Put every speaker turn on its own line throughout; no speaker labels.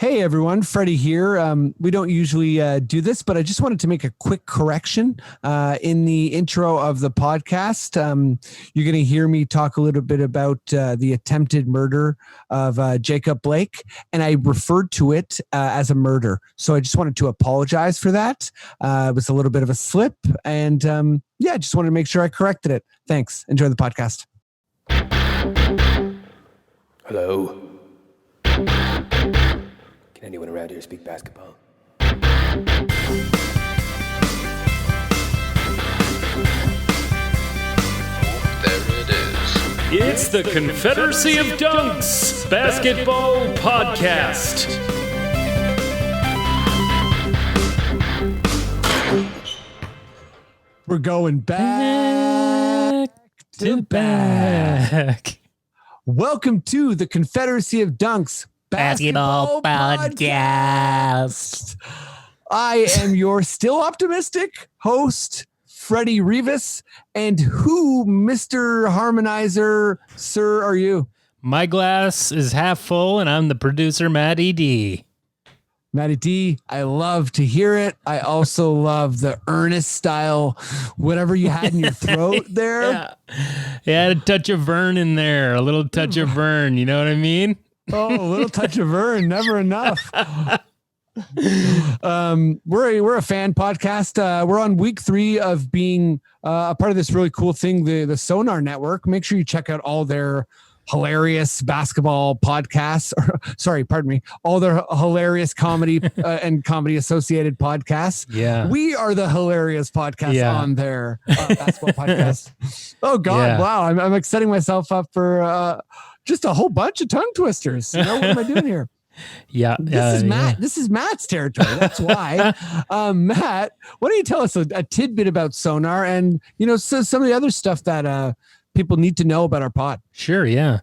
Hey everyone, Freddie here. We don't usually do this, but I just wanted to make a quick correction in the intro of the podcast. You're going to hear me talk a little bit about the attempted murder of Jacob Blake, and I referred to it as a murder. So I just wanted to apologize for that. It was a little bit of a slip, and I just wanted to make sure I corrected it. Thanks. Enjoy the podcast.
Hello. Can anyone around here speak basketball?
There it is.
It's the Confederacy of Dunks Basketball Podcast.
We're going back to back. Welcome to the Confederacy of Dunks Basketball Podcast. I am your still optimistic host, Freddie Rivas. And who, Mr. Harmonizer, sir, are you?
My glass is half full, and I'm the producer, Matty D.
Matty D, I love to hear it. I also love the earnest style, whatever you had in your throat there.
Yeah, a touch of Vern in there, a little touch of Vern. You know what I mean?
Oh, a little touch of Vern, never enough. We're a fan podcast. We're on week 3 of being a part of this really cool thing, the Sonar Network. Make sure you check out all their hilarious basketball podcasts. All their hilarious comedy and comedy associated podcasts.
Yeah,
we are the hilarious podcast on their basketball podcast. Oh God, yeah. Wow! I'm setting myself up for just a whole bunch of tongue twisters. You know, what am I doing here?
Yeah,
this is Matt. This is Matt's territory. That's why. Matt, why don't you tell us a tidbit about Sonar and some of the other stuff that people need to know about our pod?
Sure, yeah.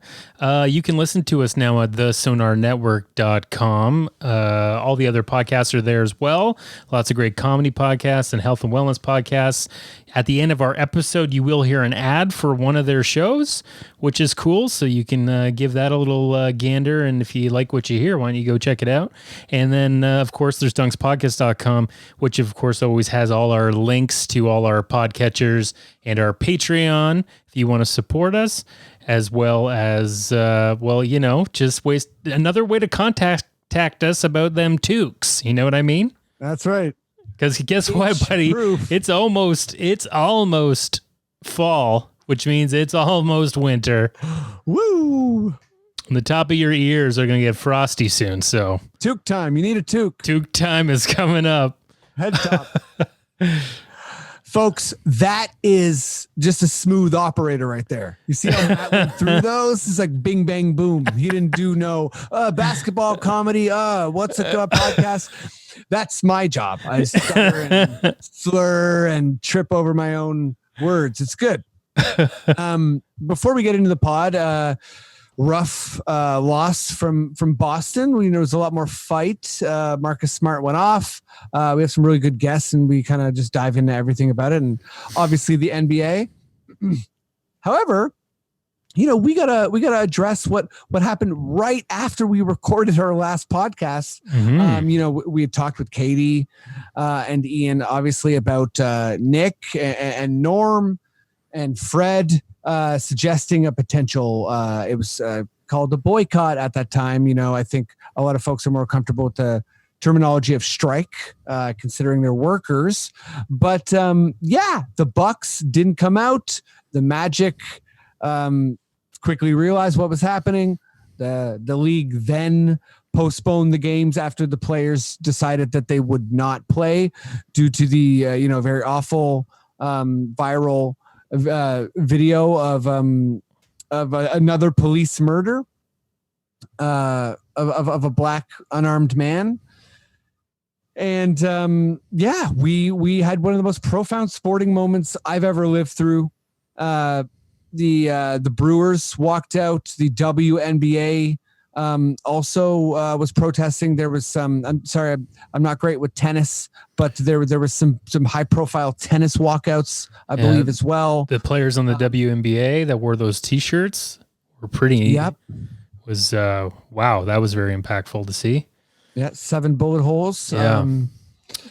You can listen to us now at thesonarnetwork.com. All the other podcasts are there as well. Lots of great comedy podcasts and health and wellness podcasts. At the end of our episode, you will hear an ad for one of their shows, which is cool. So you can give that a little gander. And if you like what you hear, why don't you go check it out? And then, of course, there's dunkspodcast.com, which, of course, always has all our links to all our podcatchers and our Patreon if you want to support us, as well as, just another way to contact us about them toques. You know what I mean?
That's right.
Because guess what, buddy?
Proof.
It's almost fall, which means it's almost winter.
Woo!
And the top of your ears are going to get frosty soon. So
toque time. You need a toque.
Toque time is coming up.
Head top. Folks, that is just a smooth operator right there. You see how Matt went through those? It's like bing, bang, boom. He didn't do no basketball comedy. What's a podcast? That's my job. I stutter and slur and trip over my own words. It's good. Before we get into the pod, rough loss from Boston. We know there was a lot more fight. Marcus Smart went off. We have some really good guests, and we kind of just dive into everything about it, and obviously the NBA. However, we gotta address what happened right after we recorded our last podcast. Mm-hmm. We had talked with Katie and Ian, obviously, about Nick and Norm and Fred. Suggesting a potential, it was called a boycott at that time. I think a lot of folks are more comfortable with the terminology of strike, considering they're workers. But the Bucks didn't come out. The Magic quickly realized what was happening. The league then postponed the games after the players decided that they would not play due to the very awful viral video of another police murder of a black unarmed man. And we had one of the most profound sporting moments I've ever lived through. The Brewers walked out. The WNBA also was protesting. There was some, I'm sorry, I'm not great with tennis, but there was some high profile tennis walkouts, I believe, as well.
The players on the WNBA that wore those t-shirts were pretty,
yep.
Was, wow, that was very impactful to see.
Yeah, 7 bullet holes.
Yeah.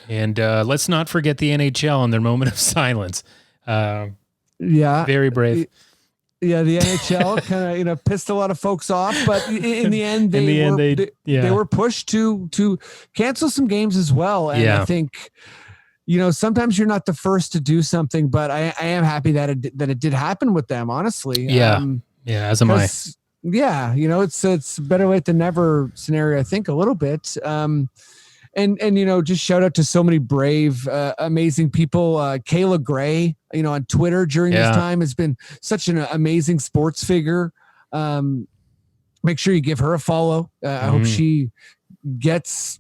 And let's not forget the NHL and their moment of silence.
Yeah.
Very brave.
Yeah, the NHL kind of pissed a lot of folks off, but in the end, they were pushed to cancel some games as well. And I think, sometimes you're not the first to do something, but I am happy that it did happen with them. Honestly,
as am I.
Yeah, it's better late than never scenario. I think a little bit. And just shout out to so many brave, amazing people. Kayla Gray, on Twitter during this time has been such an amazing sports figure. Make sure you give her a follow. I hope she gets,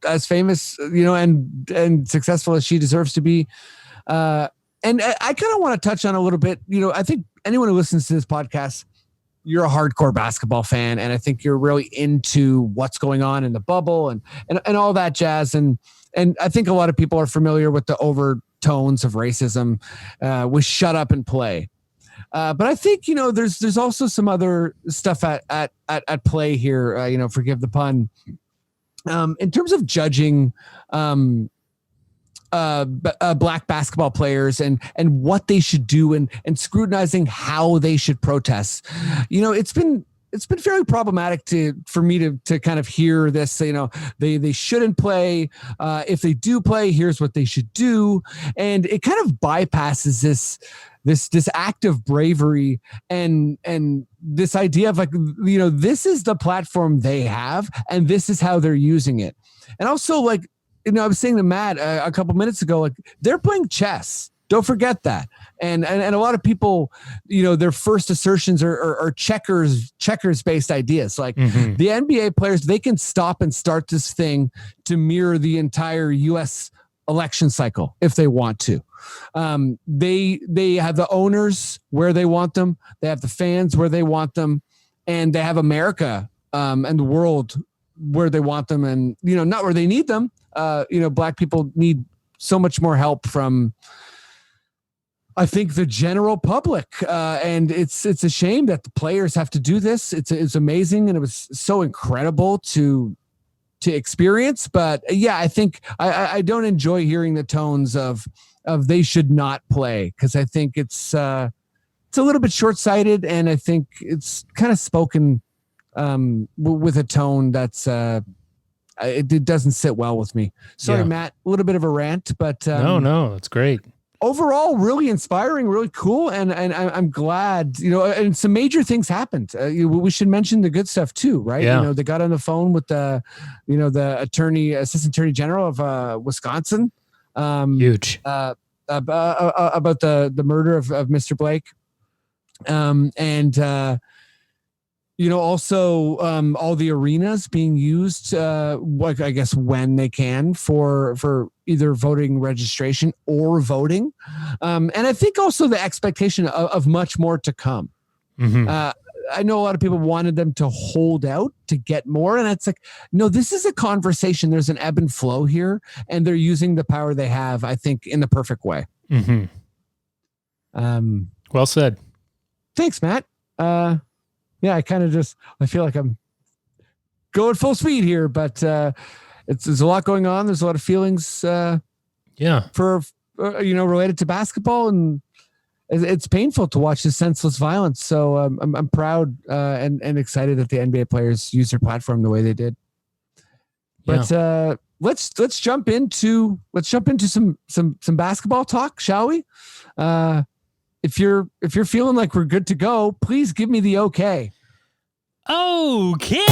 as famous, and successful as she deserves to be. And I kind of want to touch on a little bit, I think anyone who listens to this podcast, you're a hardcore basketball fan, and I think you're really into what's going on in the bubble and all that jazz. And I think a lot of people are familiar with the overtones of racism with "shut up and play." But I think there's also some other stuff at play here. Forgive the pun. In terms of judging black basketball players and what they should do and scrutinizing how they should protest. It's been fairly problematic for me to kind of hear this, they shouldn't play. If they do play, here's what they should do. And it kind of bypasses this act of bravery and this idea of this is the platform they have and this is how they're using it. And also I was saying to Matt a couple minutes ago, they're playing chess. Don't forget that. And a lot of people, their first assertions are checkers based ideas. The NBA players, they can stop and start this thing to mirror the entire U.S. election cycle if they want to. They have the owners where they want them. They have the fans where they want them, and they have America and the world where they want them, and not where they need them. Black people need so much more help from, I think, the general public. And it's a shame that the players have to do this. It's amazing. And it was so incredible to experience. But I think I don't enjoy hearing the tones of they should not play. Cause I think it's a little bit short-sighted. And I think it's kind of spoken with a tone that's, it doesn't sit well with me. Sorry, Matt, a little bit of a rant, but
no, it's great.
Overall, really inspiring, really cool. And I'm glad, and some major things happened. We should mention the good stuff too, right?
Yeah.
They got on the phone with the assistant attorney general of Wisconsin.
Huge.
About the murder of Mr. Blake. Also all the arenas being used, I guess when they can for either voting registration or voting. And I think also the expectation of much more to come.
Mm-hmm.
I know a lot of people wanted them to hold out to get more. And it's no, this is a conversation. There's an ebb and flow here, and they're using the power they have, I think, in the perfect way.
Mm-hmm. Well said.
Thanks, Matt. I feel like I'm going full speed here, but there's a lot going on. There's a lot of feelings, for related to basketball, and it's painful to watch this senseless violence. So I'm proud and excited that the NBA players use their platform the way they did. But let's jump into some basketball talk, shall we? If you're feeling like we're good to go, please give me the okay.
Okay.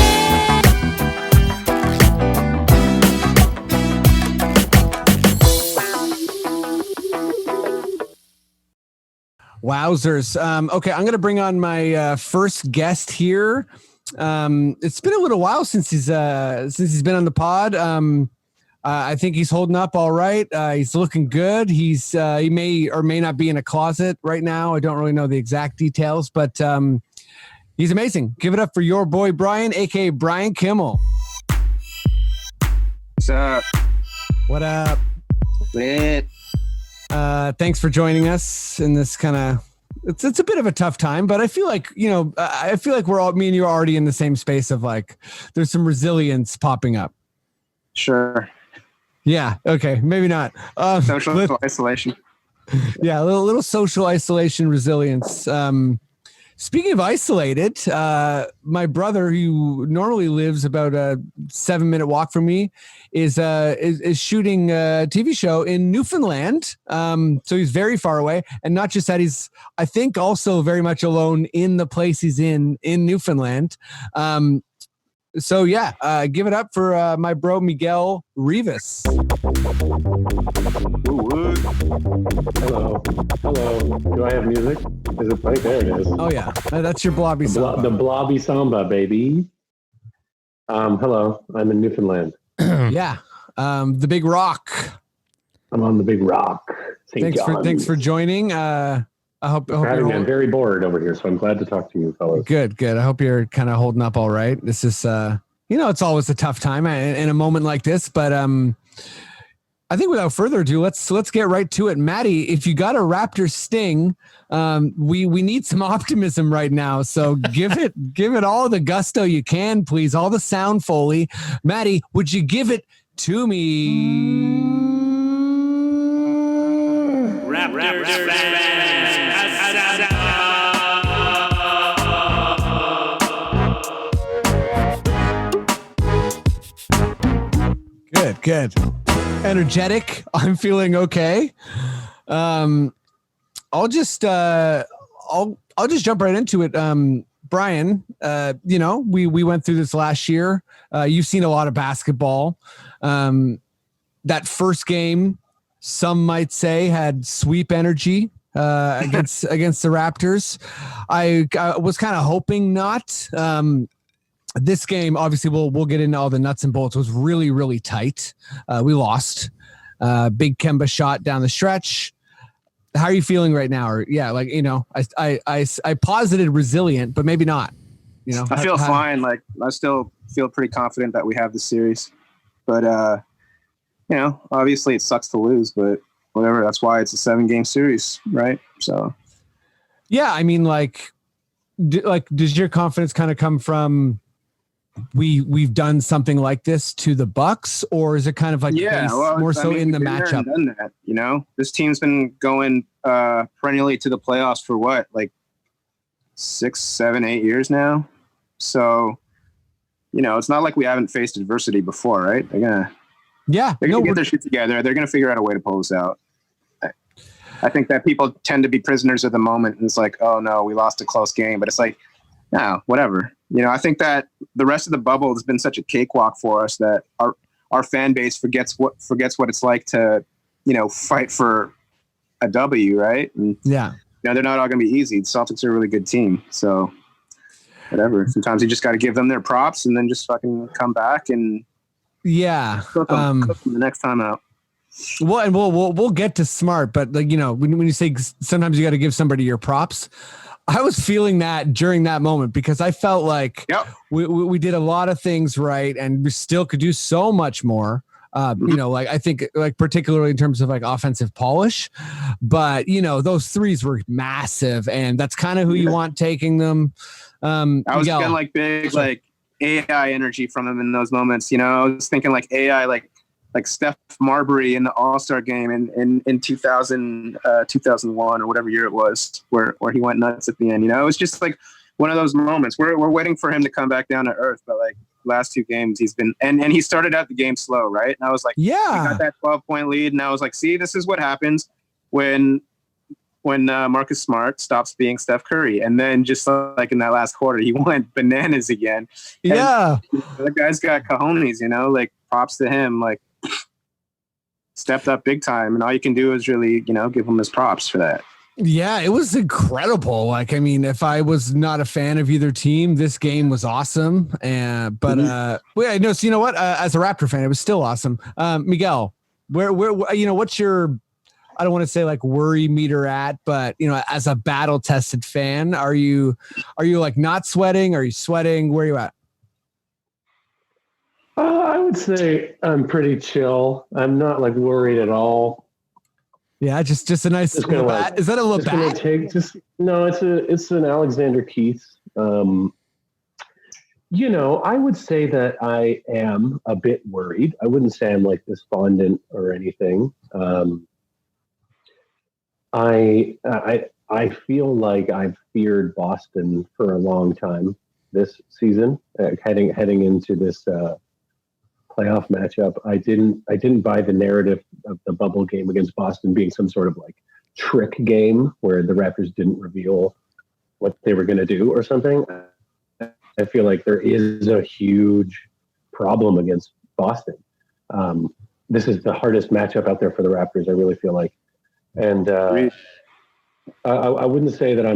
Wowzers. Okay, I'm going to bring on my first guest here. It's been a little while since he's been on the pod. I think he's holding up all right. He's looking good. He may or may not be in a closet right now. I don't really know the exact details, but he's amazing. Give it up for your boy Brian, aka Brian Kimmel.
What's up?
What up?
Lit.
Thanks for joining us in this kind of. It's a bit of a tough time, but I feel like we're all, me and you are already in the same space of there's some resilience popping up.
Sure.
Yeah. Okay. Maybe not.
Social isolation.
Yeah. A little social isolation resilience. Speaking of isolated, my brother, who normally lives about a 7-minute walk from me, is shooting a TV show in Newfoundland. So he's very far away, and not just that, he's, I think, also very much alone in the place he's in Newfoundland. So yeah, give it up for my bro Miguel Rivas.
Hello. Do I have music? Is it playing? There it is.
Oh yeah, that's your blobby samba.
The blobby samba, baby. Hello. I'm in Newfoundland.
Yeah, the Big Rock.
I'm on the Big Rock.
Thanks for joining. I hope
I'm very bored over here, so I'm glad to talk to you, fellas.
Good. I hope you're kind of holding up all right. This is, it's always a tough time in a moment like this, but I think without further ado, let's get right to it. Maddie, if you got a Raptor sting, we need some optimism right now. So give it all the gusto you can, please. All the sound Foley. Maddie, would you give it to me?
Raptors
Good. Energetic. I'm feeling okay. I'll just jump right into it. Brian, we went through this last year. You've seen a lot of basketball. That first game, some might say, had sweep energy against the Raptors. I was kind of hoping not. This game, obviously, we'll get into all the nuts and bolts. It was really, really tight. We lost. Big Kemba shot down the stretch. How are you feeling right now? Or I posited resilient, but maybe not.
I feel fine. Like, I still feel pretty confident that we have the series, but obviously it sucks to lose, but whatever. That's why it's a 7-game series, right? So,
yeah. I mean, does your confidence kind of come from we've done something like this to the Bucks, or is it kind of like more so in the matchup?
Done that, this team's been going perennially to the playoffs for what, like 6, 7, 8 years now. So, it's not like we haven't faced adversity before, right? They're gonna get their shit together. They're gonna figure out a way to pull us out. I think that people tend to be prisoners of the moment, and it's like, oh no, we lost a close game, but it's like, no, whatever. I think that the rest of the bubble has been such a cakewalk for us that our fan base forgets what it's like to, fight for a W, right? And,
yeah.
They're not all going to be easy. The Celtics are a really good team. So whatever. Sometimes you just got to give them their props and then just fucking come back and cook them the next time out.
Well, and we'll get to smart, but when you say sometimes you got to give somebody your props, I was feeling that during that moment because I felt like we did a lot of things right and we still could do so much more. I think particularly in terms of offensive polish, but those threes were massive and that's kind of who you want taking them. I was
getting big AI energy from them in those moments. I was thinking AI like Steph Marbury in the All-Star game in 2001 or whatever year it was, where he went nuts at the end. It was just like one of those moments. We're waiting for him to come back down to earth, but last 2 games he's been and he started out the game slow, right? And I was like, we got that 12-point lead, and I was like, see, this is what happens when Marcus Smart stops being Steph Curry, and then just in that last quarter he went bananas again. And the guy's got cojones, props to him, stepped up big time, and all you can do is really, give him his props for that.
Yeah, it was incredible. If I was not a fan of either team, this game was awesome. So you know what? As a Raptor fan, it was still awesome. Miguel, where what's your, I don't want to say worry meter at, but as a battle tested fan, are you not sweating? Are you sweating? Where are you at?
I would say I'm pretty chill. I'm not worried at all.
Yeah, just a nice. Is that a little
bat? No, it's an Alexander Keith. I would say that I am a bit worried. I wouldn't say I'm like despondent or anything. I feel like I've feared Boston for a long time this season, heading into this playoff matchup. I didn't buy the narrative of the bubble game against Boston being some sort of like trick game where the Raptors didn't reveal what they were going to do or something. I feel like there is a huge problem against Boston. This is the hardest matchup out there for the Raptors, I really feel like. And I wouldn't say that I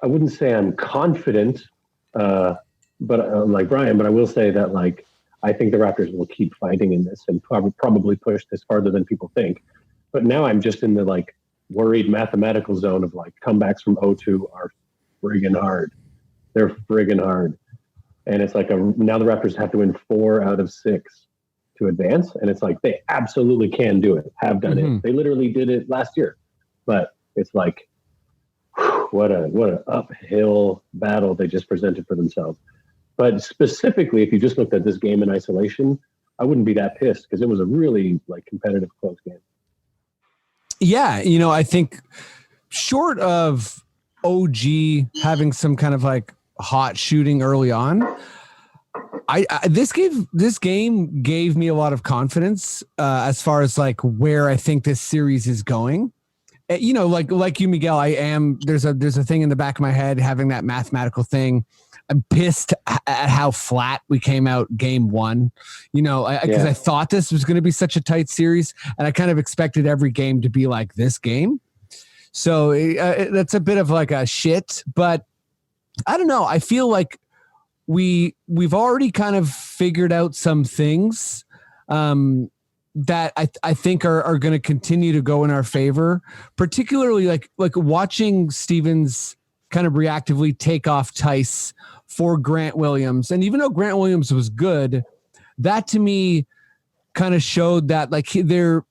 wouldn't say I'm confident, but like Brian, but I will say that like, I think the Raptors will keep fighting in this and probably push this farther than people think. But now I'm just in the like worried mathematical zone of like comebacks from 0-2 are friggin' hard. They're friggin' hard. And it's like now the Raptors have to win 4 out of 6 to advance. And it's like they absolutely can do it, have done it. They literally did it last year. But it's like, what an uphill battle they just presented for themselves. But specifically, if you just looked at this game in isolation, I wouldn't be that pissed because it was a really like competitive, close game.
Yeah, I think short of OG having some kind of like hot shooting early on, this game gave me a lot of confidence as far as like where I think this series is going. Like you, Miguel, there's a thing in the back of my head having that mathematical thing. I'm pissed at how flat we came out game 1, because I thought this was going to be such a tight series and I kind of expected every game to be like this game. So that's a bit of like a shit, but I don't know. I feel like we've already kind of figured out some things that I think are going to continue to go in our favor, particularly like watching Stevens kind of reactively take off Tice for Grant Williams. And even though Grant Williams was good, that to me kind of showed that like their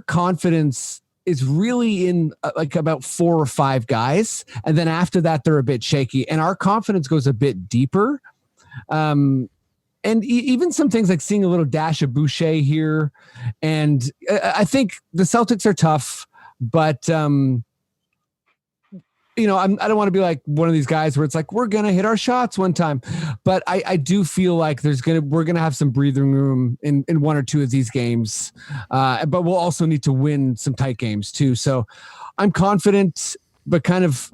confidence is really in like about 4 or 5 guys. And then after that, they're a bit shaky and our confidence goes a bit deeper. And even some things like seeing a little dash of Boucher here. And I think the Celtics are tough, but I don't want to be like one of these guys where it's like, we're going to hit our shots one time, but I do feel like we're going to have some breathing room in 1 or 2 of these games. But we'll also need to win some tight games too. So I'm confident, but kind of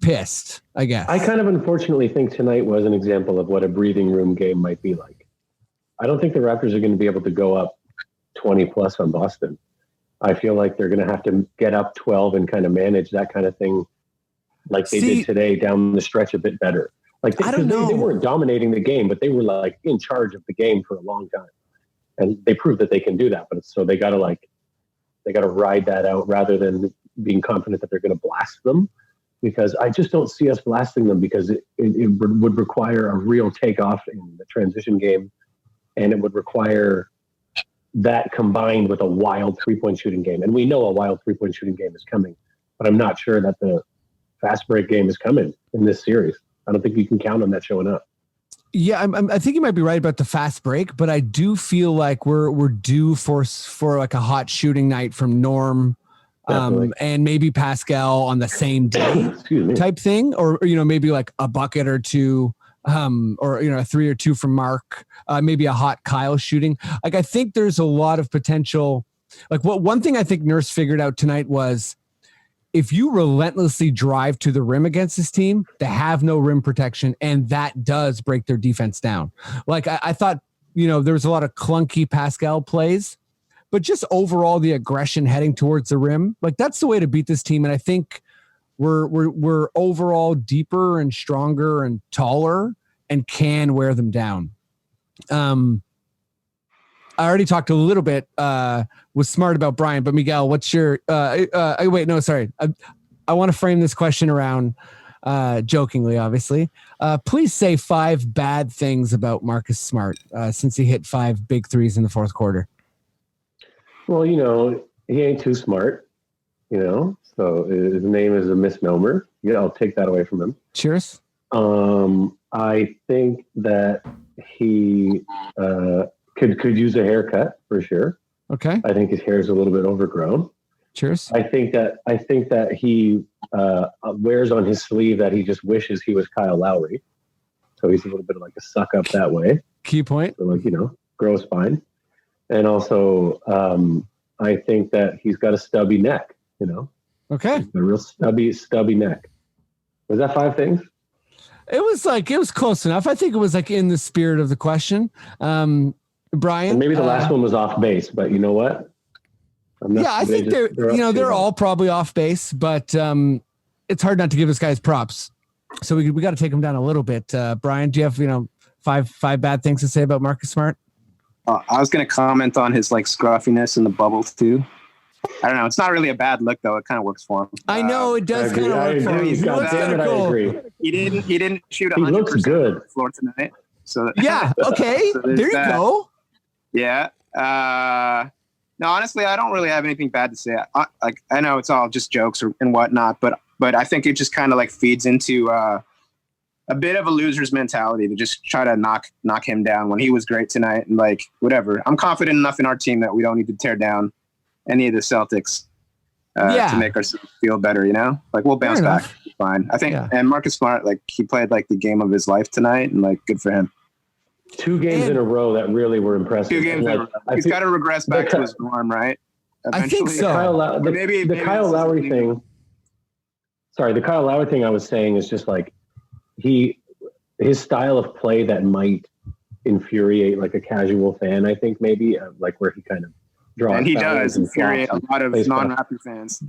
pissed, I guess.
I kind of unfortunately think tonight was an example of what a breathing room game might be like. I don't think the Raptors are going to be able to go up 20 plus on Boston. I feel like they're going to have to get up 12 and kind of manage that kind of thing like they did today down the stretch a bit better. Like I don't know. They weren't dominating the game, but they were like in charge of the game for a long time. And they proved that they can do that. But so they got to ride that out rather than being confident that they're going to blast them. Because I just don't see us blasting them because it would require a real takeoff in the transition game. And it would require that combined with a wild 3-point shooting game. And we know a wild 3-point shooting game is coming, but I'm not sure that the fast break game is coming in this series. I don't think you can count on that showing up.
Yeah, I think you might be right about the fast break, but I do feel like we're due for like a hot shooting night from Norm. And maybe Pascal on the same day type thing, or maybe like a bucket or 2, or a 3 or 2 from Mark, maybe a hot Kyle shooting. Like I think there's a lot of potential. Like one thing I think Nurse figured out tonight was if you relentlessly drive to the rim against this team, they have no rim protection, and that does break their defense down. Like I thought, there was a lot of clunky Pascal plays. But just overall, the aggression heading towards the rim, like that's the way to beat this team. And I think we're overall deeper and stronger and taller and can wear them down. I already talked a little bit, was smart about Brian, but Miguel, what's your, wait, no, sorry. I want to frame this question around, jokingly, obviously. Please say 5 bad things about Marcus Smart, since he hit 5 big threes in the 4th quarter.
Well, he ain't too smart, so his name is a misnomer. I'll take that away from him.
Cheers.
I think that he could use a haircut for sure.
Okay.
I think his hair is a little bit overgrown.
Cheers.
I think that he wears on his sleeve that he just wishes he was Kyle Lowry. So he's a little bit of like a suck up that way.
Key point.
So like, grow spine. And also, I think that he's got a stubby neck,
Okay.
a real stubby neck. Was that 5 things?
It was close enough. I think it was like in the spirit of the question. Brian.
And maybe the last one was off base, but you know what?
I think they're all probably off base, but it's hard not to give this guy his props. So we got to take him down a little bit. Brian, do you have, 5 bad things to say about Marcus Smart?
I was going to comment on his like scruffiness in the bubble too. I don't know. It's not really a bad look though. It kind of works for him.
I know it does kind of work for him. He looks kind of cool.
I agree.
He didn't shoot 100%
He looks good.
on the floor tonight. So
yeah. Okay.
so
there you go.
Yeah. No, honestly, I don't really have anything bad to say. I know it's all just jokes and whatnot, but I think it just kind of like feeds into a bit of a loser's mentality to just try to knock him down when he was great tonight and like whatever. I'm confident enough in our team that we don't need to tear down any of the Celtics to make ourselves feel better. Like we'll bounce back, fine. I think. And Marcus Smart, like he played like the game of his life tonight, and like good for him.
2 games in a row that really were impressive.
2 games in a row. He's got to regress back to his norm, right?
Eventually. I think so.
The Kyle Lowry thing. Sorry, the Kyle Lowry thing I was saying is just like his style of play that might infuriate like a casual fan. I think maybe like where he kind of draws. And
he does infuriate a lot of non-Raptor fans.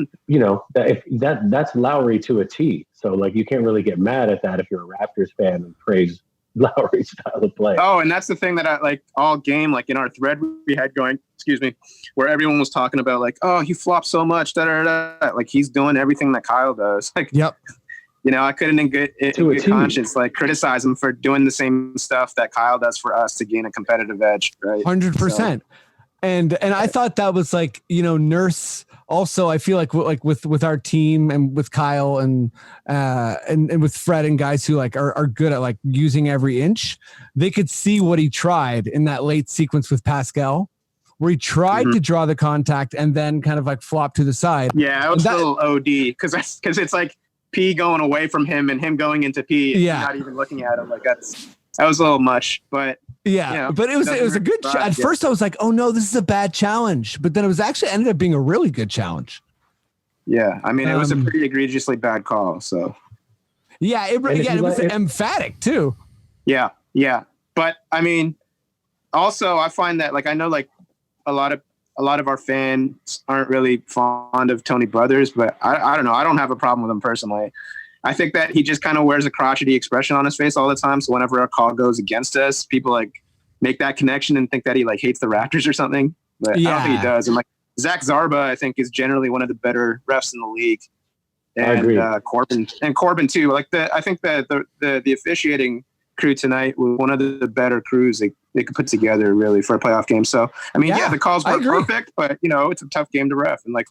That's Lowry to a T. So like you can't really get mad at that if you're a Raptors fan and praise Lowry's style of play.
Oh, and that's the thing that I like all game, like in our thread we had going, where everyone was talking about like, oh, he flops so much, like he's doing everything that Kyle does. Like,
yep.
I couldn't in good conscience like criticize him for doing the same stuff that Kyle does for us to gain a competitive edge, right?
100%. And I thought that was like, Nurse also, I feel like with our team and with Kyle and with Fred and guys who like are good at like using every inch, they could see what he tried in that late sequence with Pascal, where he tried to draw the contact and then kind of like flop to the side.
Yeah, it was a little OD because it's like P going away from him and him going into P and not even looking at him. Like that was a little much, but
but it was a good at first I was like, oh no, this is a bad challenge, but then it was actually ended up being a really good challenge.
Yeah, I mean it was a pretty egregiously bad call. So
it was emphatic too. Yeah,
but I mean, also I find that like I know like a lot of our fans aren't really fond of Tony Brothers, but I don't know. I don't have a problem with him personally. I think that he just kind of wears a crotchety expression on his face all the time. So whenever a call goes against us, people like make that connection and think that he like hates the Raptors or something. But I don't think he does. And like Zach Zarba, I think is generally one of the better refs in the league. And
I agree.
Corbin too. Like I think that the officiating crew tonight was one of the better crews they could put together really for a playoff game. So I mean, the calls were perfect, but it's a tough game to ref. And like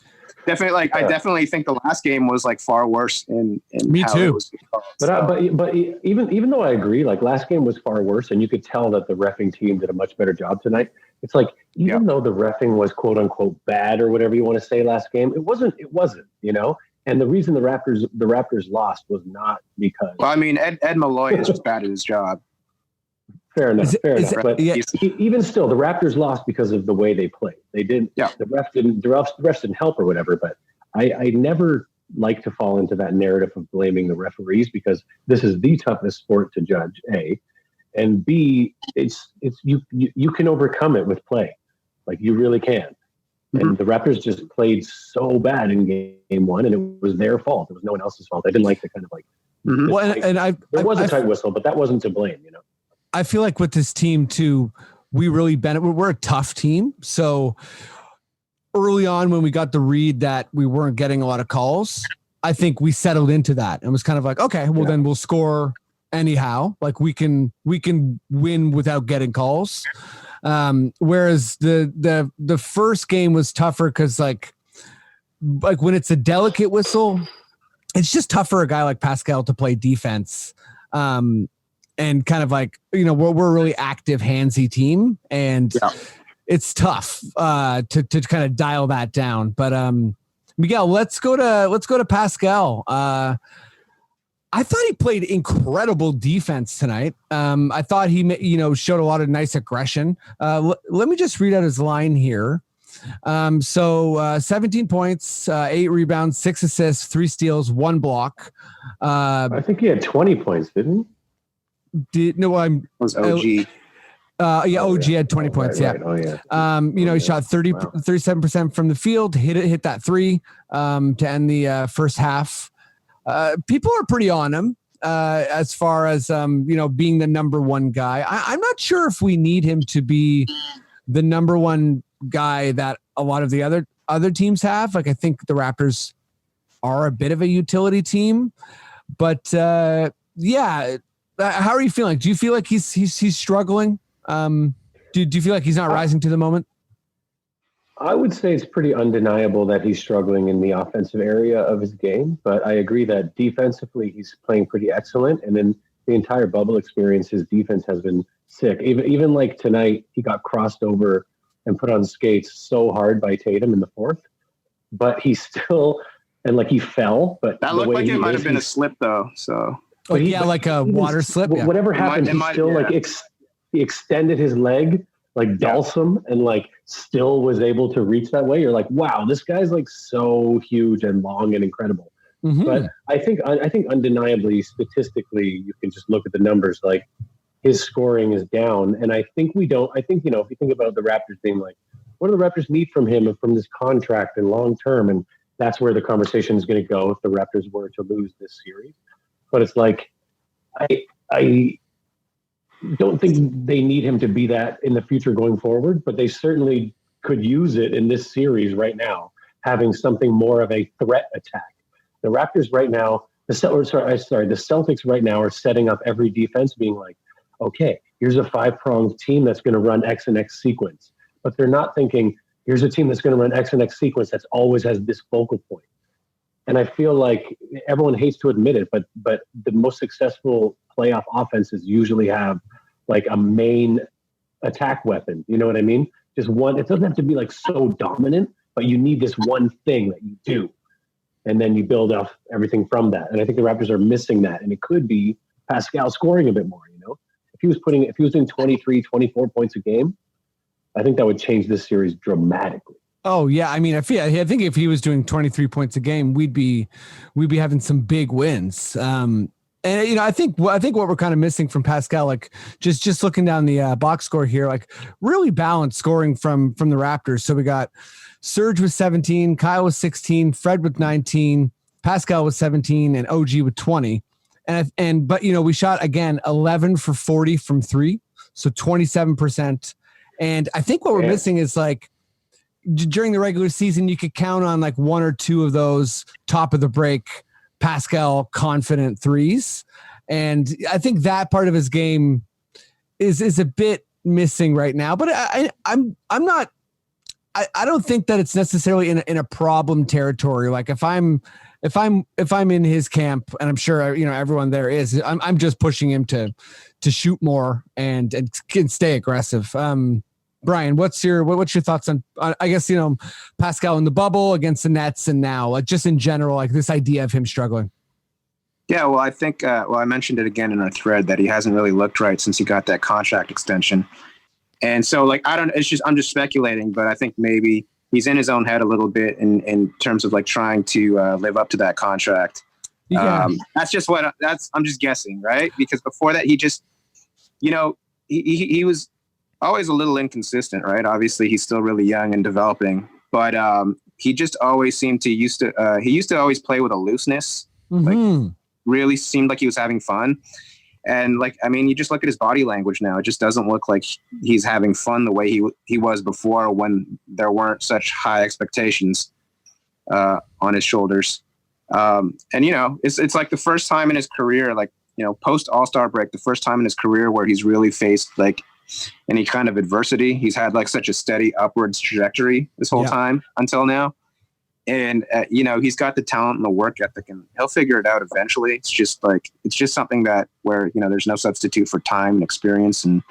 definitely, like I definitely think the last game was like far worse. In
me
how
too.
It was called,
but even though I agree, like last game was far worse, and you could tell that the reffing team did a much better job tonight. It's like even though the reffing was quote unquote bad or whatever you want to say last game, it wasn't. And the reason the Raptors lost was not because.
Well, I mean, Ed Malloy is just bad at his job.
Fair enough. But even still, the Raptors lost because of the way they played. They didn't. Yeah. The refs didn't help or whatever. But I never like to fall into that narrative of blaming the referees because this is the toughest sport to judge. A, and B, it's you can overcome it with play, like you really can. And the Raptors just played so bad in game 1, and it was their fault. It was no one else's fault. I didn't like the kind of like.
Well,
there was a tight whistle, but that wasn't to blame.
I feel like with this team too, we really benefit. We're a tough team, so early on when we got the read that we weren't getting a lot of calls, I think we settled into that and was kind of like, okay, well then we'll score anyhow. Like we can win without getting calls. Whereas the first game was tougher because like when it's a delicate whistle, it's just tough for a guy like Pascal to play defense and kind of like, we're a really active handsy team, and it's tough to kind of dial that down. But Miguel, let's go to Pascal. I thought he played incredible defense tonight. I thought he, showed a lot of nice aggression. Let me just read out his line here. So 17 points, 8 rebounds, 6 assists, 3 steals, 1 block.
I think he had 20 points, didn't he?
It was OG.
OG had 20 points.
Right. Oh, yeah.
He shot 37% from the field, hit that 3 to end the first half. People are pretty on him as far as, being the number one guy. I'm not sure if we need him to be the number one guy that a lot of the other teams have. Like, I think the Raptors are a bit of a utility team, but how are you feeling? Do you feel like he's struggling? Do you feel like he's not rising to the moment?
I would say it's pretty undeniable that he's struggling in the offensive area of his game, but I agree that defensively he's playing pretty excellent. And then the entire bubble experience, his defense has been sick. Even like tonight, he got crossed over and put on skates so hard by Tatum in the 4th, but he still, and like he fell, but
that looked like it might have been a slip though. So,
like a water slip. Yeah.
Whatever happened, he extended his leg like Dalsum and like still was able to reach that way. You're like, wow, this guy's like so huge and long and incredible. Mm-hmm. But I think undeniably, statistically, you can just look at the numbers. Like, his scoring is down, and I think if you think about the Raptors being like, what do the Raptors need from him and from this contract and long term, and that's where the conversation is going to go if the Raptors were to lose this series. But it's like, I don't think they need him to be that in the future going forward, but they certainly could use it in this series right now, having something more of a threat attack. The Raptors right now, the Celtics right now are setting up every defense being like, okay, here's a 5-pronged team that's going to run X and X sequence. But they're not thinking, here's a team that's going to run X and X sequence that's always has this focal point. And I feel like everyone hates to admit it, but the most successful playoff offenses usually have like a main attack weapon. You know what I mean? Just one. It doesn't have to be like so dominant, but you need this one thing that you do. And then you build off everything from that. And I think the Raptors are missing that. And it could be Pascal scoring a bit more, If he was doing 23, 24 points a game, I think that would change this series dramatically.
Oh yeah, I mean, I think if he was doing 23 points a game, we'd be having some big wins. And I think what we're kind of missing from Pascal, like just looking down the box score here, like really balanced scoring from the Raptors. So we got Serge with 17, Kyle with 16, Fred with 19, Pascal with 17, and OG with 20. But we shot again 11 for 40 from 3, so 27%. And I think what we're missing is like during the regular season, you could count on like 1 or 2 of those top of the break Pascal confident threes. And I think that part of his game is a bit missing right now. But I'm not. I don't think that it's necessarily in a problem territory. Like if I'm in his camp, and I'm sure everyone there is, I'm just pushing him to shoot more and stay aggressive. Brian, what's your thoughts on I guess Pascal in the bubble against the Nets and now, like just in general, like this idea of him struggling?
Yeah, well, I think I mentioned it again in our thread that he hasn't really looked right since he got that contract extension. And so, like, I'm just speculating, but I think maybe he's in his own head a little bit in terms of like trying to live up to that contract. Yeah. I'm just guessing, right? Because before that, he just, he was always a little inconsistent, right? Obviously, he's still really young and developing, but he just always seemed to he used to always play with a looseness, like really seemed like he was having fun. And like, I mean, you just look at his body language now. It just doesn't look like he's having fun the way he was before when there weren't such high expectations on his shoulders. And, it's like the first time in his career, like, post All-Star break, the first time in his career where he's really faced like any kind of adversity. He's had like such a steady upwards trajectory this whole time until now. he's got the talent and the work ethic, and he'll figure it out eventually. It's just something that where there's no substitute for time and experience, and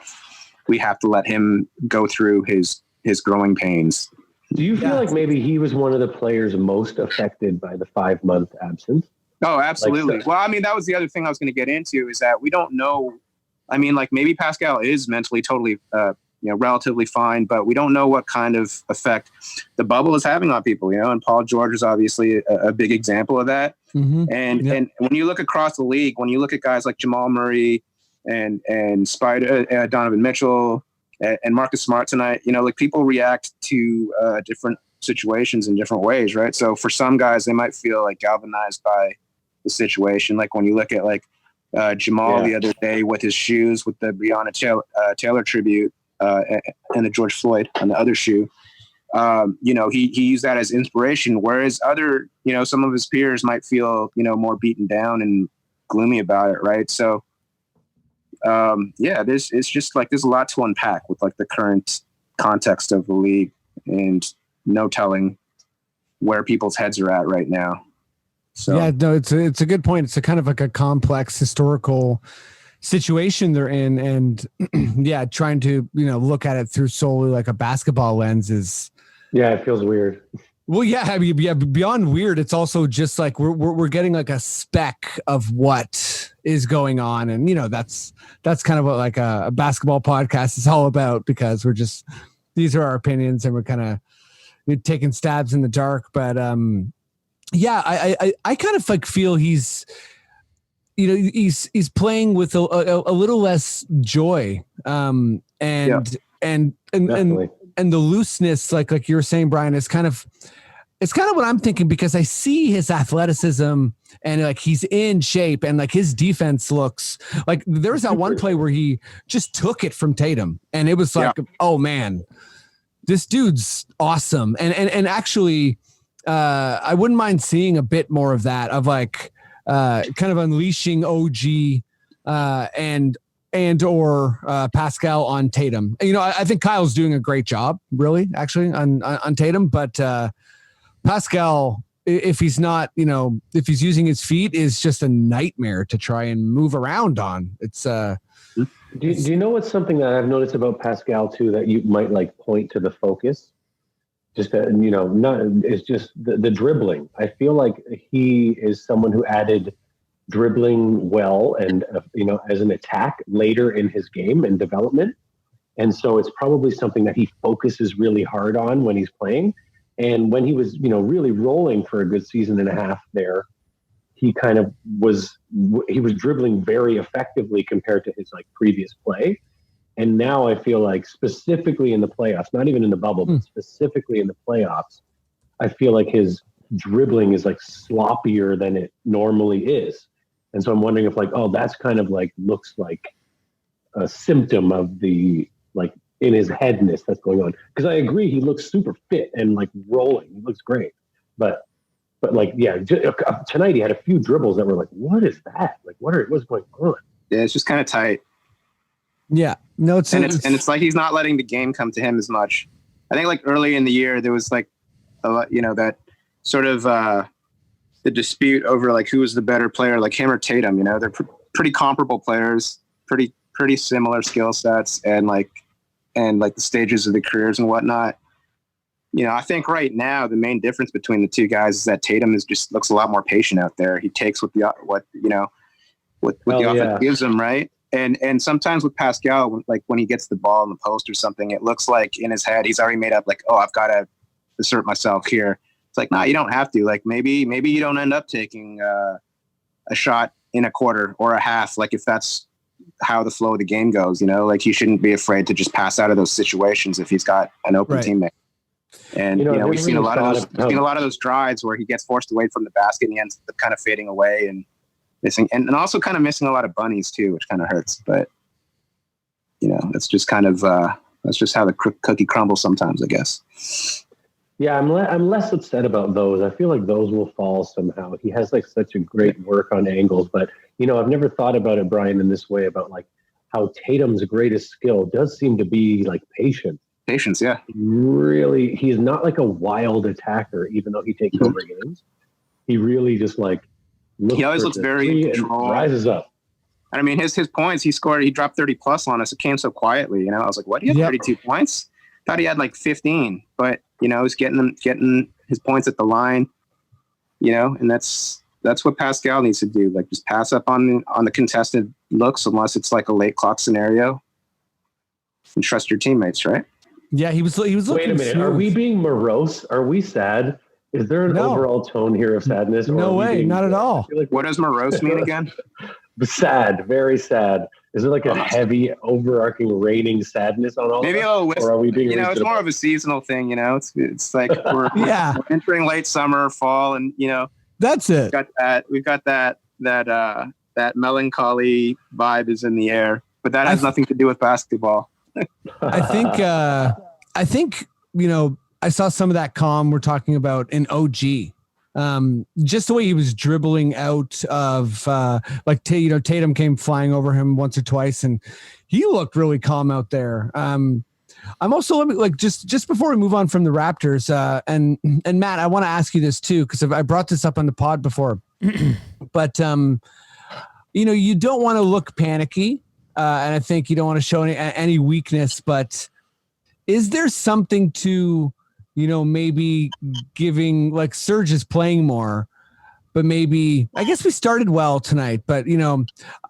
we have to let him go through his growing pains.
Do you feel like maybe he was one of the players most affected by the 5-month absence?
Oh, absolutely. Well, I mean, that was the other thing I was going to get into, is that we don't know. I mean, like, maybe Pascal is mentally totally, relatively fine, but we don't know what kind of effect the bubble is having on people, and Paul George is obviously a big example of that.
Mm-hmm.
And when you look across the league, when you look at guys like Jamal Murray and Donovan Mitchell and Marcus Smart tonight, like, people react to different situations in different ways, right? So for some guys, they might feel like galvanized by the situation. Like when you look at Jamal the other day with his shoes, with the Breonna Taylor tribute and the George Floyd on the other shoe, he used that as inspiration. Whereas other, some of his peers might feel, more beaten down and gloomy about it, right? So, it's just there's a lot to unpack with the current context of the league, and no telling where people's heads are at right now. So
yeah, no, it's a good point. It's a kind of like a complex historical situation they're in, and trying to look at it through solely like a basketball lens is.
Yeah, it feels weird.
Well, I mean, beyond weird, it's also just like we're getting like a speck of what is going on, and that's kind of what like a basketball podcast is all about, because these are our opinions, and we're kind of taking stabs in the dark, but I kind of feel he's playing with a little less joy, and the looseness, like you were saying, Brian, it's kind of what I'm thinking, because I see his athleticism and he's in shape, and his defense looks like there was that one play where he just took it from Tatum, and it was oh man, this dude's awesome. And actually, I wouldn't mind seeing a bit more of that, of kind of unleashing OG and or Pascal on Tatum. I think Kyle's doing a great job, really, actually, on Tatum, but Pascal, if he's not, if he's using his feet, is just a nightmare to try and move around on. It's
Do you know what's something that I've noticed about Pascal too, that you might point to the focus? Just it's just the dribbling. I feel like he is someone who added dribbling well and as an attack later in his game and development, and so it's probably something that he focuses really hard on when he's playing. And when he was really rolling for a good season and a half there, he kind of was dribbling very effectively compared to his previous play. And now I feel like, specifically in the playoffs, not even in the bubble, but specifically in the playoffs, I feel like his dribbling is sloppier than it normally is. And so I'm wondering if that's kind of looks like a symptom of the in his headness that's going on. Because I agree, he looks super fit and rolling. He looks great. But tonight he had a few dribbles that were what is that? What's going on?
Yeah, it's just kind of tight.
Yeah, no, it's
he's not letting the game come to him as much. I think early in the year there was a lot, that sort of the dispute over who was the better player, him or Tatum. They're pretty comparable players, pretty similar skill sets, and the stages of the careers and whatnot. I think right now the main difference between the two guys is that Tatum looks a lot more patient out there. He takes what the offense gives him, right? And sometimes with Pascal, when he gets the ball in the post or something, it looks like in his head he's already made up I've got to assert myself here. It's nah, you don't have to. Maybe you don't end up taking a shot in a quarter or a half, if that's how the flow of the game goes. He shouldn't be afraid to just pass out of those situations if he's got an open teammate. And we've seen a lot of those drives where he gets forced away from the basket and he ends up kind of fading away and missing, and also kind of missing a lot of bunnies too, which kind of hurts. But it's just kind of that's just how the cookie crumbles sometimes, I guess.
Yeah, I'm less upset about those. I feel like those will fall somehow. He has such a great work on angles, but I've never thought about it, Brian, in this way, about how Tatum's greatest skill does seem to be patience.
Patience, yeah.
Really, he's not like a wild attacker, even though he takes over games. He really just like
He always looks very in control.
Rises up.
And I mean, his points, he dropped 30 plus on us. It came so quietly, I was like, what? He had 32 points? Thought he had like 15, but he's getting his points at the line, and that's what Pascal needs to do. Like just pass up on the contested looks, unless it's like a late clock scenario, and trust your teammates, right?
Yeah, he was looking.
Wait a minute.
smooth.
Are we being morose? Are we sad? Is there an overall tone here of sadness?
No way, not at all.
What does morose mean again?
Sad, very sad. Is there like a heavy, overarching, raining sadness on all?
Maybe
of us? Or are we being?
It's more of a seasonal thing. It's like we're entering late summer, fall, and
that's it.
We've got that melancholy vibe is in the air, but that has nothing to do with basketball.
I think I saw some of that calm we're talking about in OG. Just the way he was dribbling out of Tatum came flying over him once or twice, and he looked really calm out there. I'm also just before we move on from the Raptors, and Matt, I want to ask you this too, because I brought this up on the pod before, but you don't want to look panicky, and I think you don't want to show any weakness, but is there something to maybe giving, like, Serge is playing more, but maybe, I guess we started well tonight, but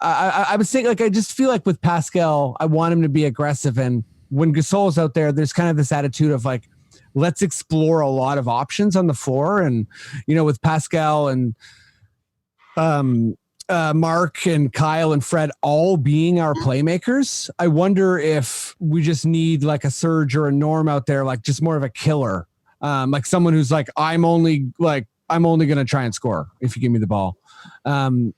I was saying, like, I just feel like with Pascal, I want him to be aggressive. And when Gasol's out there, there's kind of this attitude of like, let's explore a lot of options on the floor. And, with Pascal and, Mark and Kyle and Fred all being our playmakers, I wonder if we just need like a Serge or a Norm out there, like just more of a killer, like someone who's like, I'm only going to try and score if you give me the ball. Brian,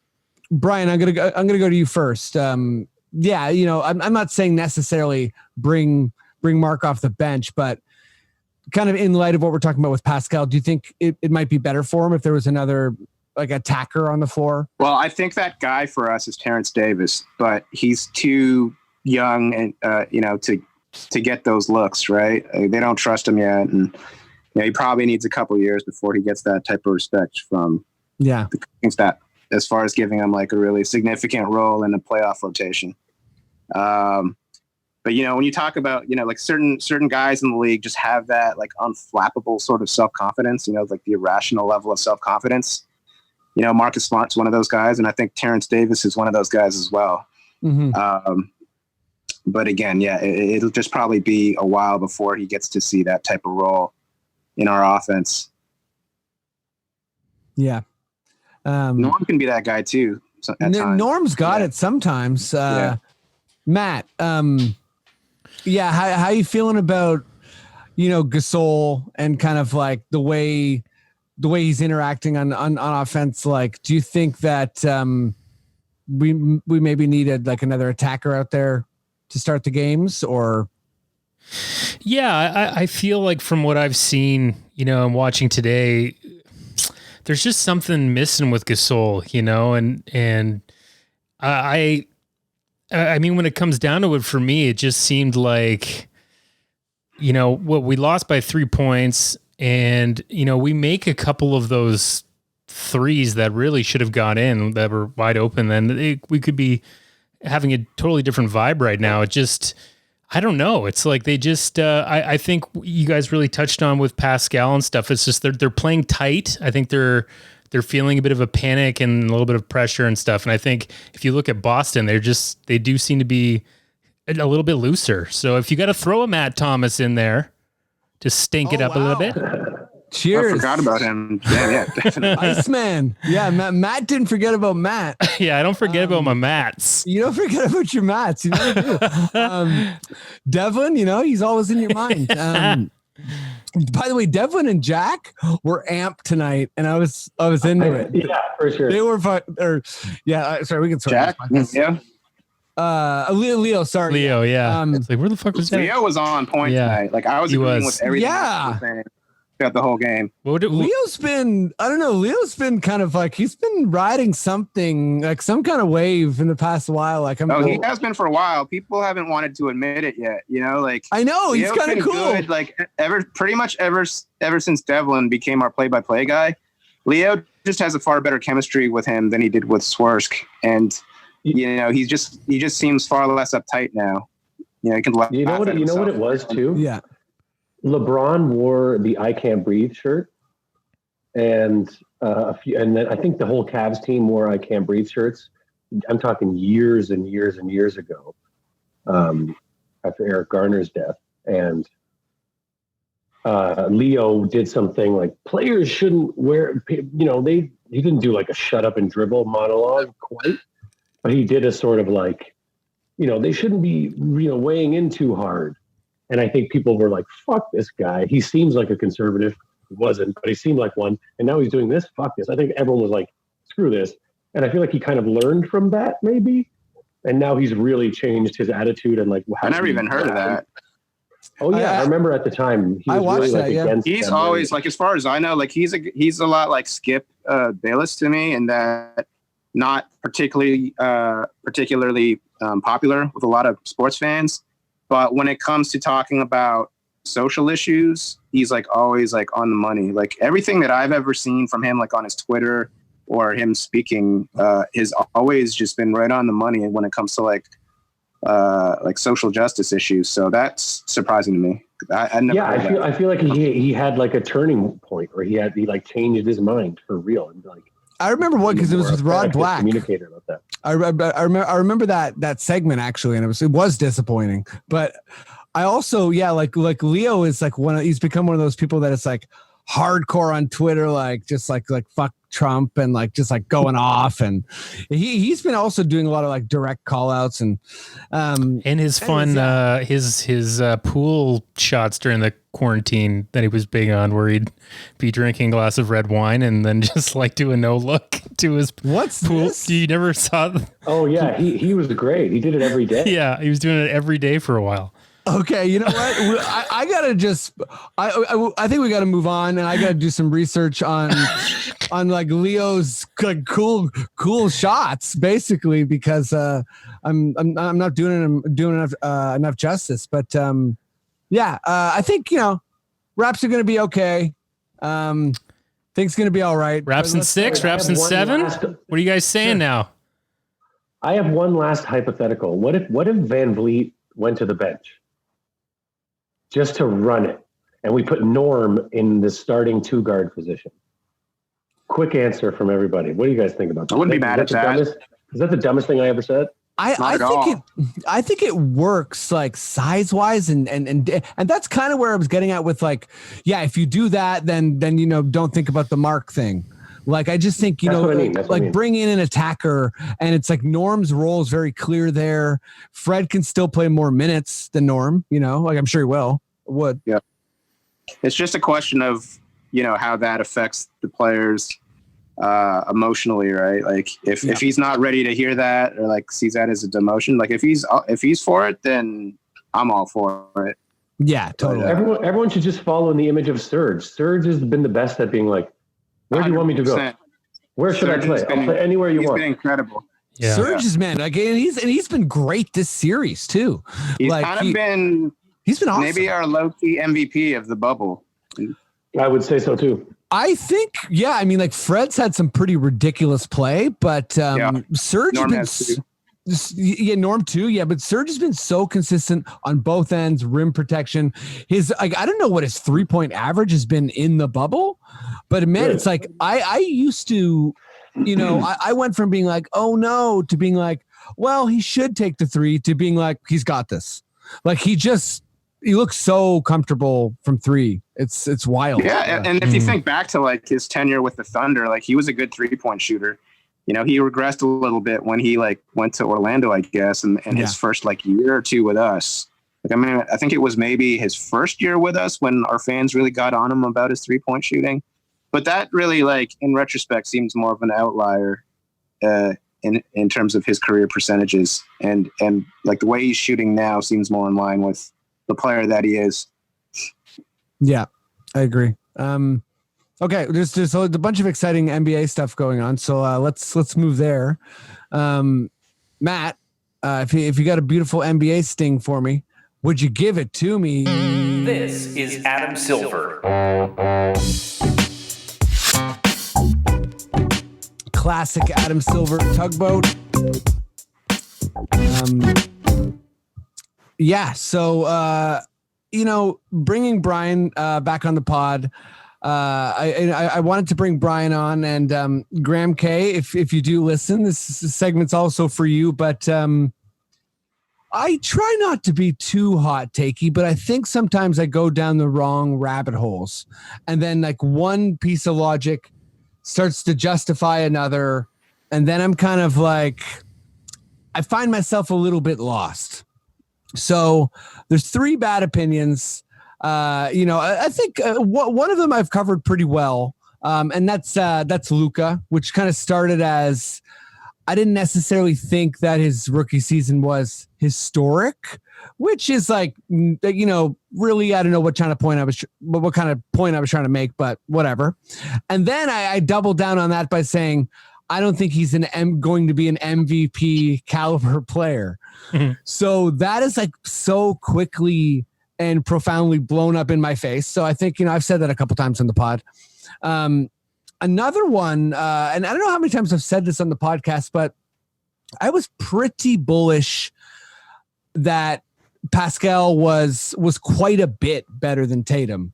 I'm going to go to you first. I'm not saying necessarily bring Mark off the bench, but kind of in light of what we're talking about with Pascal, do you think it might be better for him if there was another like attacker on the floor?
Well, I think that guy for us is Terrence Davis, but he's too young and to get those looks, right? They don't trust him yet, and he probably needs a couple years before he gets that type of respect from the coaching staff, as far as giving him like a really significant role in the playoff rotation. But when you talk about like certain guys in the league just have that like unflappable sort of self-confidence, like the irrational level of self-confidence. Marcus Smart's one of those guys, and I think Terrence Davis is one of those guys as well. Mm-hmm. But again, it'll just probably be a while before he gets to see that type of role in our offense. Yeah. Norm can be that guy too.
Norm's got it sometimes. Matt, how you feeling about, Gasol and kind of like the way he's interacting on offense? Like, do you think that we maybe needed like another attacker out there to start the games? Or
I feel like from what I've seen, and watching today, there's just something missing with Gasol, and I mean, when it comes down to it, for me, it just seemed like, we lost by 3 points. And, we make a couple of those threes that really should have gone in, that were wide open. Then we could be having a totally different vibe right now. It just, I don't know. It's like they just, I think you guys really touched on with Pascal and stuff. It's just they're playing tight. I think they're feeling a bit of a panic and a little bit of pressure and stuff. And I think if you look at Boston, they do seem to be a little bit looser. So if you got to throw a Matt Thomas in there, just stink it up a little bit.
Cheers.
I forgot about him. Yeah, definitely.
Iceman. Yeah, Matt didn't forget about Matt.
Yeah, I don't forget about my Mats.
You don't forget about your Mats. You never do. Devlin, he's always in your mind. By the way, Devlin and Jack were amped tonight, and I was into it.
Yeah, for sure.
They were fun. Sorry, we can start.
Jack.
Leo, sorry.
Leo, yeah. It's like, where the fuck was that?
Leo was on point tonight. Like, I was agreeing with everything.
Yeah.
throughout the whole game.
Leo's been, I don't know, Leo's been kind of like, he's been riding something, like some kind of wave in the past while. Like,
he has been for a while. People haven't wanted to admit it yet, you know, like.
I know, he's kind of cool.
Good, like, pretty much ever since Devlin became our play-by-play guy, Leo just has a far better chemistry with him than he did with Swersk. And, you know, he just seems far less uptight now. You know, he can laugh
you know what
at
you know what it
himself.
was too?
Yeah.
LeBron wore the I Can't Breathe shirt, and and then I think the whole Cavs team wore I Can't Breathe shirts. I'm talking years and years and years ago, after Eric Garner's death, and Leo did something like players shouldn't wear. You know, he didn't do like a shut up and dribble monologue quite, but he did a sort of like, you know, they shouldn't be, you know, weighing in too hard. And I think people were like, fuck this guy. He seems like a conservative. He wasn't, but he seemed like one. And now he's doing this. Fuck this. I think everyone was like, screw this. And I feel like he kind of learned from that maybe. And now he's really changed his attitude and like.
I never even heard of that.
Oh yeah. I remember at the time. He was
watched
really, like,
that, yeah.
against
He's
them.
always like, as far as I know, like he's a lot like Skip Bayless to me, and that not particularly popular with a lot of sports fans. But when it comes to talking about social issues, he's like always like on the money. Like everything that I've ever seen from him, like on his Twitter or him speaking, has always just been right on the money when it comes to like social justice issues. So that's surprising to me. I never. Yeah,
I feel like he had like a turning point where he like changed his mind for real and like.
I remember what, because it was with Rod Black.
Communicator about that.
I remember that segment actually, and it was disappointing. But I also, yeah, like Leo is like he's become one of those people that is like hardcore on Twitter, like just like fuck Trump and like just like going off, and he's been also doing a lot of like direct call outs and
his fun his pool shots during the quarantine that he was big on, where he'd be drinking a glass of red wine and then just like do a no look to his pool.
This?
You never saw
Oh yeah, he was great. He did it every day.
Yeah, he was doing it every day for a while.
Okay, you know what? I gotta just. I think we gotta move on, and I gotta do some research on like Leo's like cool shots, basically, because I'm not doing enough justice. But yeah, I think Raps are gonna be okay. Things gonna be all right.
Raps in 6, Raps in 7. What are you guys saying now?
I have one last hypothetical. What if Van Vliet went to the bench? Just to run it, and we put Norm in the starting 2-guard position. Quick answer from everybody. What do you guys think about that?
I wouldn't be mad at that.
Is that the dumbest thing I ever said?
I think it works like size wise and that's kind of where I was getting at with like, yeah, if you do that, then don't think about the mark thing. Like, I just think, bring in an attacker, and it's like Norm's role is very clear there. Fred can still play more minutes than Norm, like I'm sure he would.
Yeah. It's just a question of, how that affects the players emotionally, right? Like if he's not ready to hear that or like sees that as a demotion, like if he's for it, then I'm all for it.
Yeah, totally.
Everyone should just follow in the image of Serge. Serge has been the best at being like, where do you want me to go? Where should I play? I'll play anywhere you want.
He's been incredible.
Yeah. Serge is, man, like, and he's been great this series too.
He's
like,
kind of been awesome. Maybe our low-key MVP of the bubble.
I would say so too.
I think, yeah. I mean, like Fred's had some pretty ridiculous play, but Serge
Norm
has been, Norm too. Yeah, but Serge has been so consistent on both ends, rim protection. His, like, I don't know what his 3-point average has been in the bubble, but man, it's like I used to, I went from being like, oh no, to being like, well, he should take the 3, to being like, he's got this. Like he looks so comfortable from 3. It's wild.
Yeah, and if you think back to like his tenure with the Thunder, like he was a good 3-point shooter. He regressed a little bit when he like went to Orlando, I guess, and his first like year or two with us. Like, I mean, I think it was maybe his first year with us when our fans really got on him about his 3-point shooting. But that really, like, in retrospect, seems more of an outlier in terms of his career percentages, and like the way he's shooting now seems more in line with the player that he is.
Yeah, I agree. Okay, there's a bunch of exciting NBA stuff going on, so let's move there. Matt, if you got a beautiful NBA sting for me, would you give it to me?
This is Adam Silver.
Classic Adam Silver tugboat. So bringing Brian back on the pod. I wanted to bring Brian on, and Graham K, if you do listen, this segment's also for you, but I try not to be too hot takey, but I think sometimes I go down the wrong rabbit holes, and then like one piece of logic starts to justify another, and then I'm kind of like, I find myself a little bit lost. So there's 3 bad opinions. I think one of them I've covered pretty well, and that's Luka, which kind of started as, I didn't necessarily think that his rookie season was historic, which is like, really, I don't know what kind of point I was trying to make, but whatever. And then I doubled down on that by saying, I don't think he's going to be an MVP caliber player. Mm-hmm. So that is like so quickly and profoundly blown up in my face. So I think, I've said that a couple times on the pod. Another one, and I don't know how many times I've said this on the podcast, but I was pretty bullish that Pascal was quite a bit better than Tatum.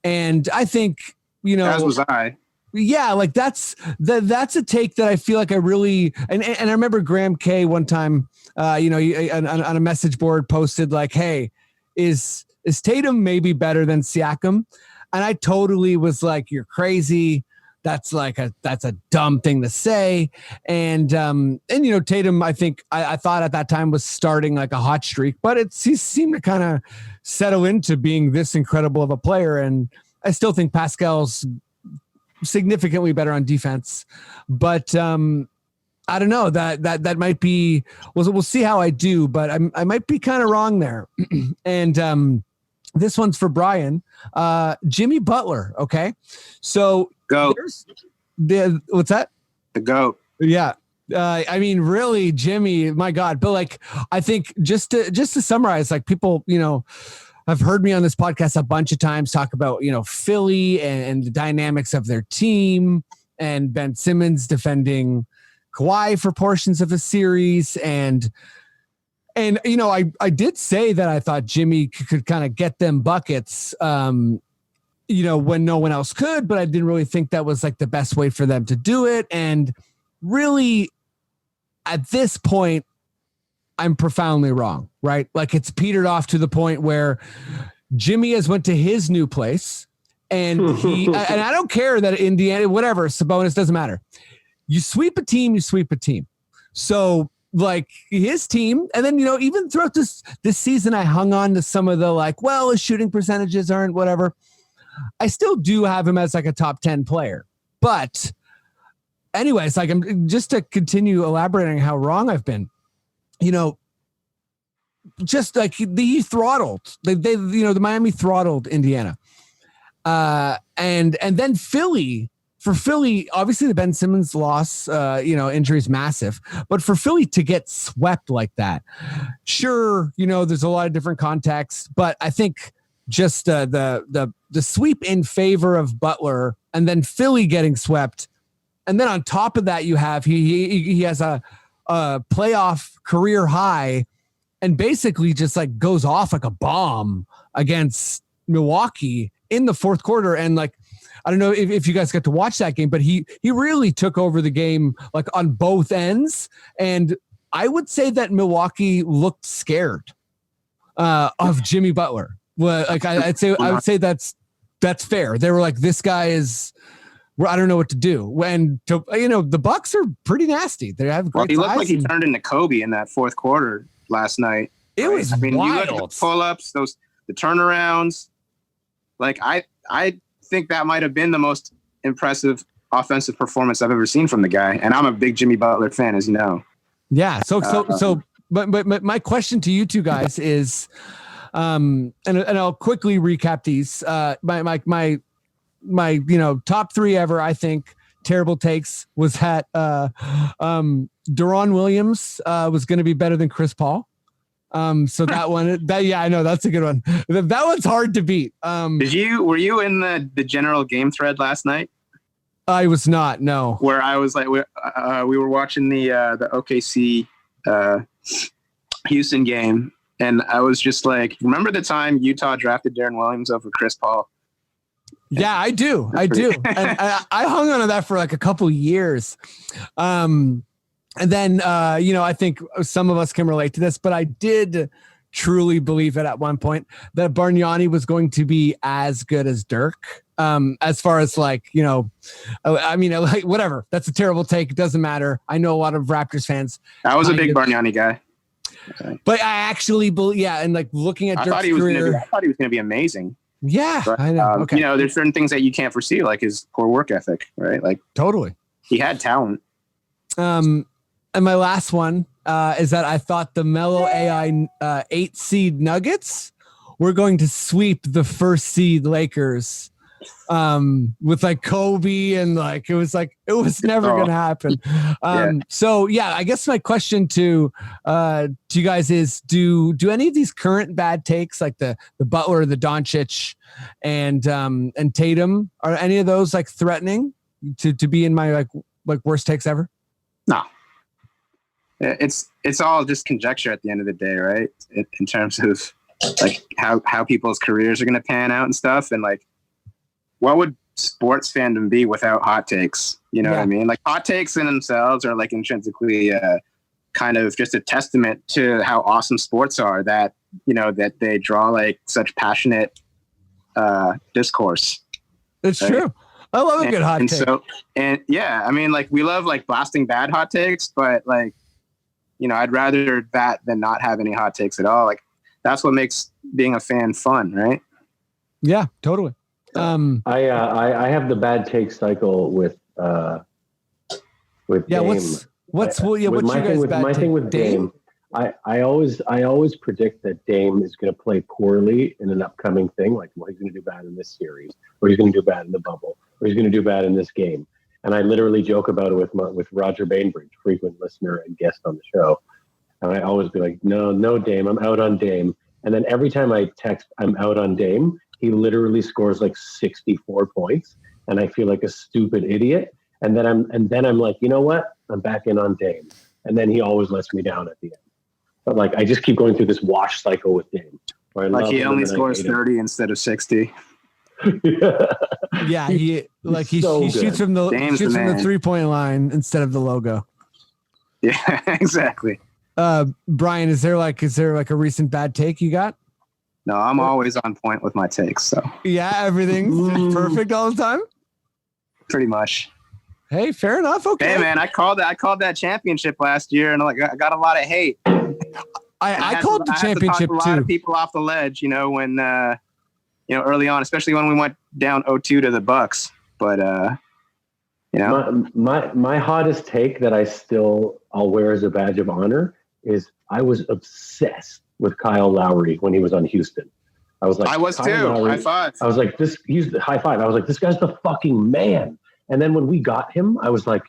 And I think,
as was I.
Yeah, like that's a take that I feel like I really, and I remember Graham K one time, on a message board posted like, hey, is Tatum maybe better than Siakam? And I totally was like, you're crazy. That's a dumb thing to say. And Tatum, I think I thought at that time was starting like a hot streak, but he seemed to kind of settle into being this incredible of a player. And I still think Pascal's significantly better on defense, but I don't know, that might be, we'll see how I do, but I might be kind of wrong there. And this one's for Brian, Jimmy Butler. Okay. So
GOAT.
What's that?
The GOAT.
Yeah. I mean, really, Jimmy, my God. But like, I think just to summarize, like people, I've heard me on this podcast a bunch of times talk about, Philly and the dynamics of their team, and Ben Simmons defending Kawhi for portions of the series. And I did say that I thought Jimmy could kind of get them buckets, when no one else could, but I didn't really think that was like the best way for them to do it. And really, at this point, I'm profoundly wrong, right? Like it's petered off to the point where Jimmy has went to his new place, and and I don't care that Indiana, whatever, Sabonis, doesn't matter. You sweep a team, you sweep a team. So like his team, and then, even throughout this season, I hung on to some of the like, well, his shooting percentages aren't whatever. I still do have him as like a top 10 player, but anyways, like I'm just to continue elaborating how wrong I've been. Just like he throttled, the Miami throttled Indiana, and then Philly. For Philly, obviously the Ben Simmons loss, injury is massive, but for Philly to get swept like that, sure, there's a lot of different contexts, but I think just the sweep in favor of Butler, and then Philly getting swept, and then on top of that, you have he has a playoff career high, and basically just like goes off like a bomb against Milwaukee in the fourth quarter. And like, I don't know if you guys got to watch that game, but he really took over the game like on both ends. And I would say that Milwaukee looked scared of Jimmy Butler. Well, like I would say that's fair. They were like, this guy is, I don't know what to do. When the Bucks are pretty nasty. They have great.
Well, he looked like he turned into Kobe in that fourth quarter last night.
It was wild.
You look at the pull-ups, the turnarounds. Like I think that might have been the most impressive offensive performance I've ever seen from the guy. And I'm a big Jimmy Butler fan, as you know.
Yeah. But my question to you two guys is, and I'll quickly recap these. My top 3 ever, I think, terrible takes was that Deron Williams was going to be better than Chris Paul. So that one, I know that's a good one. That one's hard to beat.
Were you in the general game thread last night?
I was not, no.
Where I was like, we were watching the OKC Houston game, and I was just like, remember the time Utah drafted Deron Williams over Chris Paul?
Yeah, I do. And I hung on to that for like a couple years. And then, I think some of us can relate to this, but I did truly believe it at one point that Bargnani was going to be as good as Dirk. As far as like, whatever. That's a terrible take. It doesn't matter. I know a lot of Raptors fans.
I was a big Bargnani guy.
But I actually believe, and like looking at Dirk's career.
I thought he was going to be amazing.
Yeah,
but,
I know. Okay.
There's certain things that you can't foresee, like his poor work ethic, right? Like
totally.
He had talent.
And my last one is that I thought the Melo AI 8 seed Nuggets were going to sweep the 1st seed Lakers with like Kobe, and like it was never going to happen. So I guess my question to you guys is, do any of these current bad takes, like the Butler, the Doncic, and Tatum, are any of those like threatening to be in my like worst takes ever?
No. It's all just conjecture at the end of the day, right? In terms of like how people's careers are going to pan out and stuff, and like, what would sports fandom be without hot takes? You know what I mean? Like, hot takes in themselves are like intrinsically kind of just a testament to how awesome sports are, that, that they draw like such passionate discourse.
It's true. I love a good hot take.
Like, we love like blasting bad hot takes, but like, I'd rather that than not have any hot takes at all. Like, that's what makes being a fan fun, right?
Yeah, totally.
I have the bad take cycle with Dame.
What's
my thing with Dame? I always predict that Dame is going to play poorly in an upcoming thing. Like, well, he's going to do bad in this series, or he's going to do bad in the bubble, or he's going to do bad in this game. And I literally joke about it with Roger Bainbridge, frequent listener and guest on the show. And I always be like, no, Dame, I'm out on Dame. And then every time I text, I'm out on Dame, he literally scores like 64 points, and I feel like a stupid idiot. And then I'm like, you know what? I'm back in on Dame. And then he always lets me down at the end. But like, I just keep going through this wash cycle with Dame.
Like, he only scores 30 instead of 60.
Yeah, he shoots from the 3-point line instead of the logo.
Yeah, exactly.
Brian, is there like a recent bad take you got?
No, I'm always on point with my takes. So
yeah, everything's perfect all the time.
Pretty much.
Hey, fair enough. Okay.
Hey man, I called that championship last year, and I got a lot of hate.
I called the championship too.
A lot of people off the ledge, when early on, especially when we went down 0-2 to the Bucks. But
my hottest take that I'll wear as a badge of honor is I was obsessed with Kyle Lowry when he was on Houston. I was like,
I was too.
Lowry,
high five.
I was like, he's the high five. I was like, this guy's the fucking man. And then when we got him, I was like,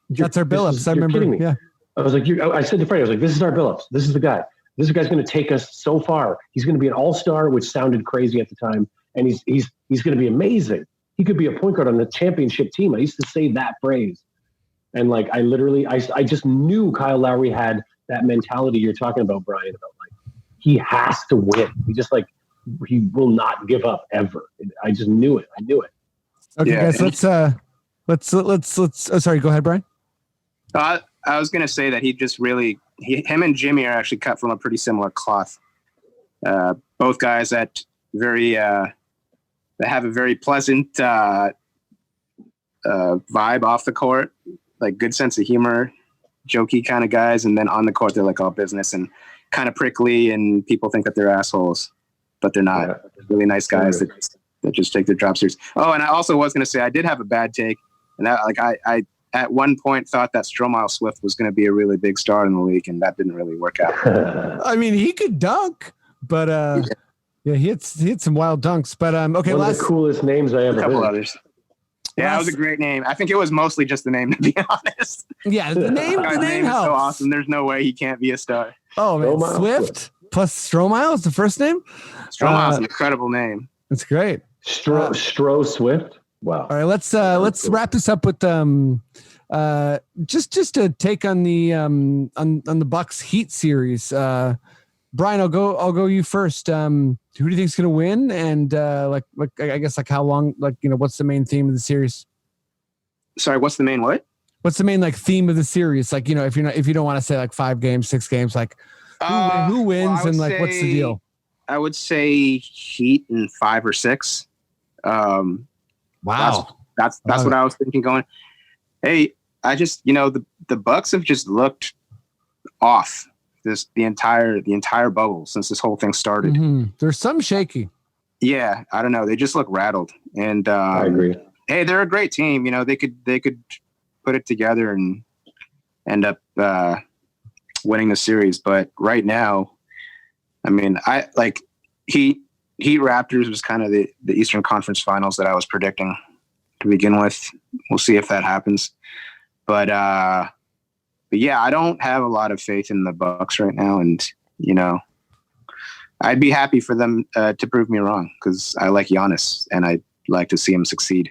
that's our Billups. I remember.
Kidding me.
Yeah.
I was like, I said to Freddie, I was like, this is our Billups. This is the guy. This guy's going to take us so far. He's going to be an all-star, which sounded crazy at the time. And he's going to be amazing. He could be a point guard on the championship team. I used to say that phrase. And like, I just knew Kyle Lowry had that mentality you're talking about, Brian, about like, he has to win. He will not give up ever. I just knew it. I knew it.
Okay, guys, let's sorry, go ahead, Brian.
I was going to say that him and Jimmy are actually cut from a pretty similar cloth. Both guys that have a very pleasant vibe off the court, like good sense of humor, jokey kind of guys, and then on the court they're like all business and kind of prickly, and people think that they're assholes, but they're not. They're really nice guys that just take their job serious. Oh, and I also was going to say I did have a bad take, and that I at one point thought that Stromile Swift was going to be a really big star in the league, and that didn't really work out.
I mean, he could dunk, but Yeah, he hit some wild dunks. But okay,
One of the coolest names I
A
ever
couple
heard.
others. Yeah, that was a great name. I think it was mostly just the name, to be honest.
Yeah, the name
Guy's name is
helps.
so awesome. There's no way he can't be a star.
Oh man,
Stromile
Swift plus Stromile is the first name.
Stromile's an incredible name.
That's great.
Stro Swift. Wow.
All right, let's wrap this up with just a take on the Bucks Heat series. Brian, I'll go you first. Who do you think's gonna win? And I guess how long? What's the main theme of the series?
Sorry, what's the main what?
What's the main theme of the series? If you don't want to say 5 games, 6 games, who wins and what's the deal?
I would say Heat in 5 or 6.
Wow,
that's what I was thinking. Going, hey, I just the Bucks have just looked off the entire bubble since this whole thing started.
Mm-hmm. There's some shaky.
Yeah, I don't know. They just look rattled, and
I agree.
Hey, they're a great team. They could put it together and end up winning the series. But right now, I mean, Heat Raptors was kind of the Eastern Conference Finals that I was predicting to begin with. We'll see if that happens. But yeah, I don't have a lot of faith in the Bucks right now, and I'd be happy for them to prove me wrong because I like Giannis and I'd like to see him succeed.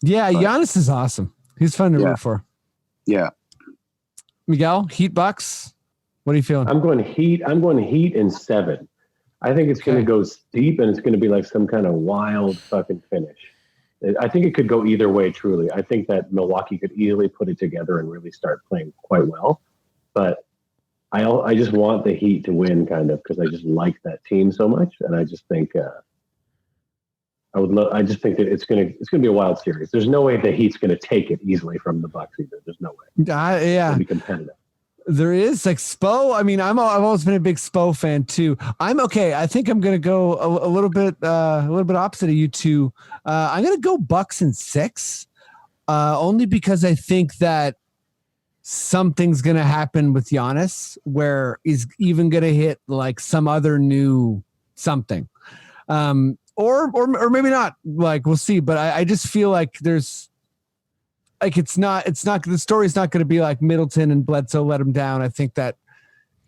Yeah, Giannis is awesome. He's fun to root for.
Yeah.
Miguel, Heat Bucks. What are you feeling?
I'm going Heat in 7. I think it's going to go deep and it's going to be some kind of wild fucking finish. I think it could go either way, truly. I think that Milwaukee could easily put it together and really start playing quite well. But I just want the Heat to win because I just like that team so much. And I just think I just think that it's going to be a wild series. There's no way the Heat's going to take it easily from the Bucks either. There's no way.
Yeah.
It'll be competitive.
There is Spo. I mean, I've always been a big Spo fan too. I'm okay. I think I'm going to go a little bit opposite of you two. I'm going to go Bucks in 6, only because I think that something's going to happen with Giannis where he's even going to hit some other new something, or maybe not. We'll see. But I just feel like there's. It's not the story's not going to be like Middleton and Bledsoe let him down. I think that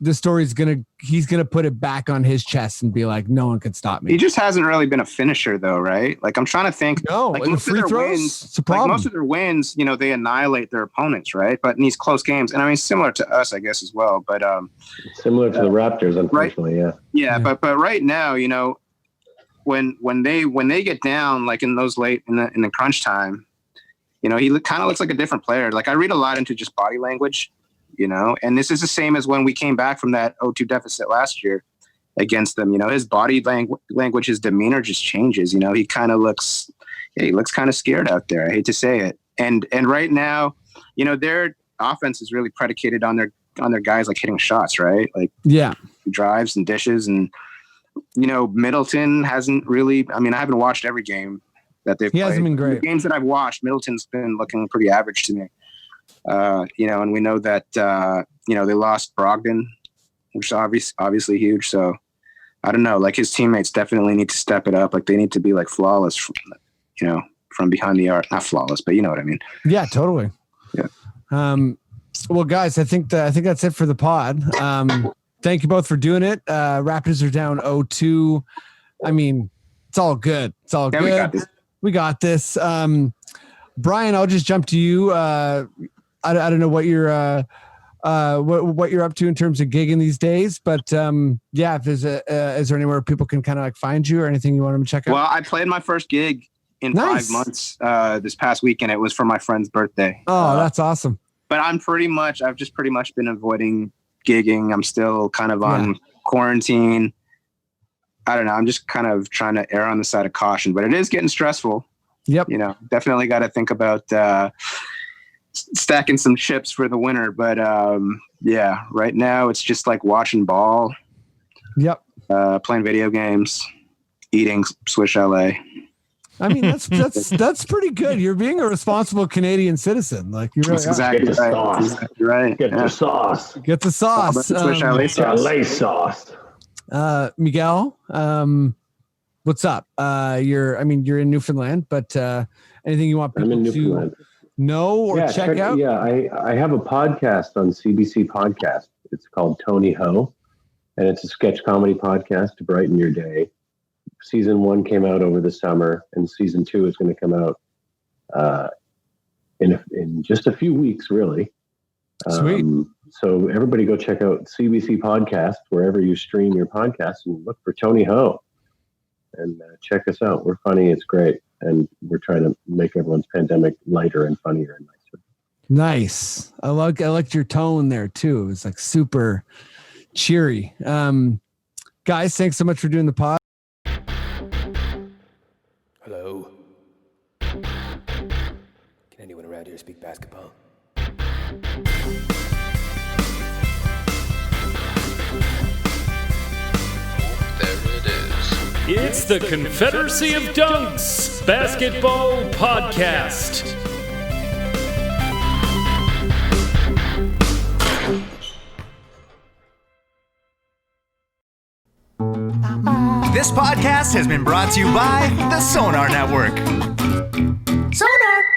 the story's he's going to put it back on his chest and be like, no one can stop me.
He just hasn't really been a finisher though, right? I'm trying to think.
No,
most
free
of their
throws,
wins,
it's a problem.
most of their wins, they annihilate their opponents, right? But in these close games, and I mean, similar to us, I guess as well. But
similar to the Raptors, unfortunately,
right? Yeah. But right now, when they get down, in those late in the crunch time. He kind of looks like a different player. I read a lot into just body language, and this is the same as when we came back from that 0-2 deficit last year against them. His body language, his demeanor just changes. He kind of looks, he looks kind of scared out there. I hate to say it. And right now, their offense is really predicated on their guys hitting shots, right? Drives and dishes. And, Middleton hasn't really, I mean, I haven't watched every game that they've played.
Hasn't been great.
The games that I've watched, Middleton's been looking pretty average to me. And we know that, they lost Brogdon, which is obviously huge. So I don't know, his teammates definitely need to step it up. They need to be flawless, from behind the arc, not flawless, but you know what I mean?
Yeah, totally.
Yeah.
Well, guys, I think that's it for the pod. Thank you both for doing it. Raptors are down 0-2. I mean, it's all good. It's all good. We got this. Brian, I'll just jump to you. I don't know what you're what you're up to in terms of gigging these days, but if there's is there anywhere people can kind of find you or anything you want them to check out?
Well, I played my first gig in 5 months this past weekend. It was for my friend's birthday.
Oh, that's awesome.
But I've just pretty much been avoiding gigging. I'm still kind of on quarantine. I don't know. I'm just kind of trying to err on the side of caution, but it is getting stressful.
Yep.
Definitely got to think about stacking some chips for the winter. But right now it's just watching ball.
Yep.
Playing video games, eating Swiss chalet.
I mean, that's pretty good. You're being a responsible Canadian citizen. You're
really exactly
get the sauce.
Exactly right.
Get the sauce.
Get the sauce.
Swiss chalet sauce.
Chalet sauce.
Miguel, what's up? You're in Newfoundland, but anything you want
I'm in
people to
Newfoundland.
know or check out?
Yeah, I have a podcast on CBC Podcast. It's called Tony Ho, and it's a sketch comedy podcast to brighten your day. Season 1 came out over the summer, and season 2 is going to come out in just a few weeks, really.
Sweet.
So everybody go check out CBC Podcast wherever you stream your podcasts and look for Tony Ho and check us out. We're funny. It's great. And we're trying to make everyone's pandemic lighter and funnier and nicer.
Nice. I liked your tone there too. It's like super cheery. Guys, thanks so much for doing the pod.
Hello. Can anyone around here speak basketball?
There it is.
It's the Confederacy of Dunks Basketball Podcast.
This podcast has been brought to you by the Sonar Network.
Sonar!